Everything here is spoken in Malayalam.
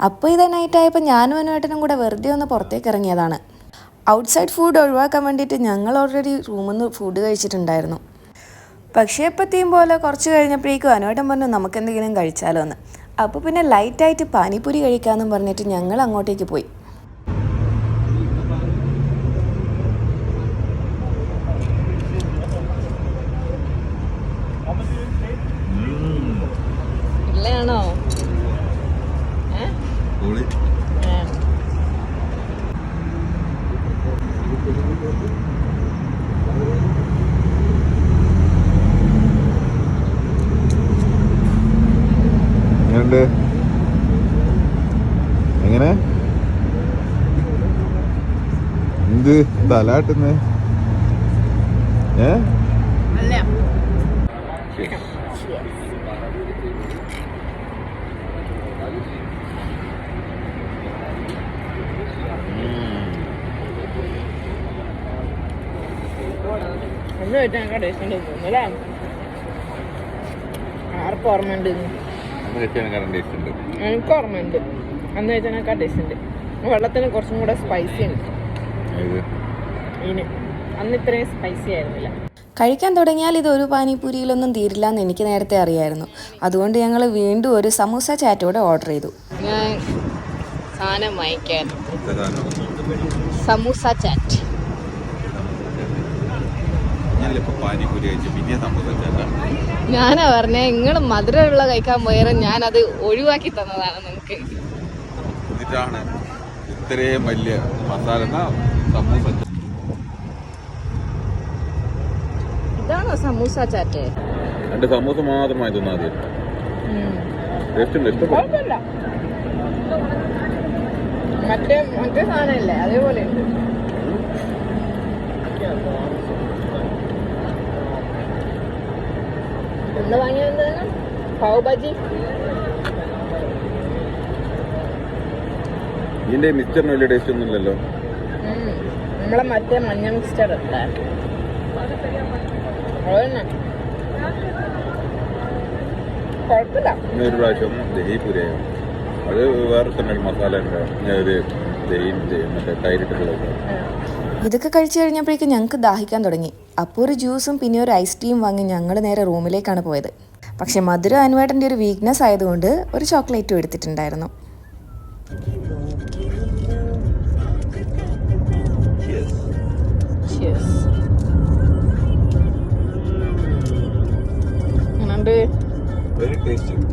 അപ്പോൾ ഇത് നൈറ്റായപ്പോൾ ഞാനും അനുവേട്ടനും കൂടെ വെറുതെ ഒന്ന് പുറത്തേക്ക് ഇറങ്ങിയതാണ്. ഔട്ട്സൈഡ് ഫുഡ് ഒഴിവാക്കാൻ വേണ്ടിയിട്ട് ഞങ്ങൾ ഓൾറെഡി റൂമിൽ നിന്ന് ഫുഡ് കഴിച്ചിട്ടുണ്ടായിരുന്നു. പക്ഷേ എപ്പോഴത്തെയും പോലെ കുറച്ച് കഴിഞ്ഞപ്പോഴേക്കും അനുവേട്ടൻ പറഞ്ഞു നമുക്ക് എന്തെങ്കിലും കഴിച്ചാലോ എന്ന്. അപ്പോൾ പിന്നെ ലൈറ്റായിട്ട് പാനിപ്പൂരി കഴിക്കാമെന്നും പറഞ്ഞിട്ട് ഞങ്ങൾ അങ്ങോട്ടേക്ക് പോയി. എങ്ങനെ എന്ത് തലാട്ടുന്നേ ആർക്കും ഓർമ്മയുണ്ട്? എനിക്ക് ഓർമ്മയുണ്ട്. അന്ന് വെച്ചാൽ ടേസ്റ്റ് ഉണ്ട്. വെള്ളത്തിന് കുറച്ചും കൂടെ സ്പൈസി ഉണ്ട്. അന്ന് ഇത്രയും സ്പൈസി ആയിരുന്നില്ല. കഴിക്കാൻ തുടങ്ങിയാൽ ഇത് ഒരു പാനിപ്പൂരിയിലൊന്നും തീരില്ല എന്ന് എനിക്ക് നേരത്തെ അറിയായിരുന്നു. അതുകൊണ്ട് ഞങ്ങൾ വീണ്ടും ഒരു സമൂസ ചാറ്റോടെ ഓർഡർ ചെയ്തു. ഞാൻ സാധനം വാങ്ങിക്കാൻ സമൂസ ചാറ്റ്. ഞാനാ പറഞ്ഞേ നിങ്ങൾ മധുരമുള്ള കഴിക്കാൻ പോയാലും ഞാനത് ഒഴിവാക്കി തന്നതാണ് നിങ്ങൾക്ക്. ഇത്രയും വലിയ മസാല ഇതാണോ സമൂസ ചാറ്റ്? രണ്ട് സമൂസ മാത്രമായി തിന്നാ മറ്റേ സാധനമല്ലേ അതേപോലെ ഉണ്ട്. എന്താ വാങ്ങിയത്? പാവ് ഭാജി. ഇതിന്റെ മിക്സ്ചറിന് വലിയ ടേസ്റ്റ് ഒന്നും ഇല്ലല്ലോ. നമ്മളെ മറ്റേ മഞ്ഞ മിക്സ്ചർ ഉണ്ട്. ഒരു പ്രാവശ്യം ദഹി പൂരയോ അത് വേറെ തന്നെ മസാല ഒരു മറ്റേ തൈരിട്ടുള്ളത്. ഇതൊക്കെ കഴിച്ചു കഴിഞ്ഞപ്പോഴേക്കും ഞങ്ങൾക്ക് ദാഹിക്കാൻ തുടങ്ങി. അപ്പോൾ ഒരു ജ്യൂസും പിന്നെ ഒരു ഐസ് ടീയും വാങ്ങി ഞങ്ങൾ നേരെ റൂമിലേക്കാണ് പോയത്. പക്ഷെ മധുര അനുവേട്ടൻ്റെ ഒരു വീക്ക്നെസ് ആയതുകൊണ്ട് ഒരു ചോക്ലേറ്റും എടുത്തിട്ടുണ്ടായിരുന്നു. Very tasty.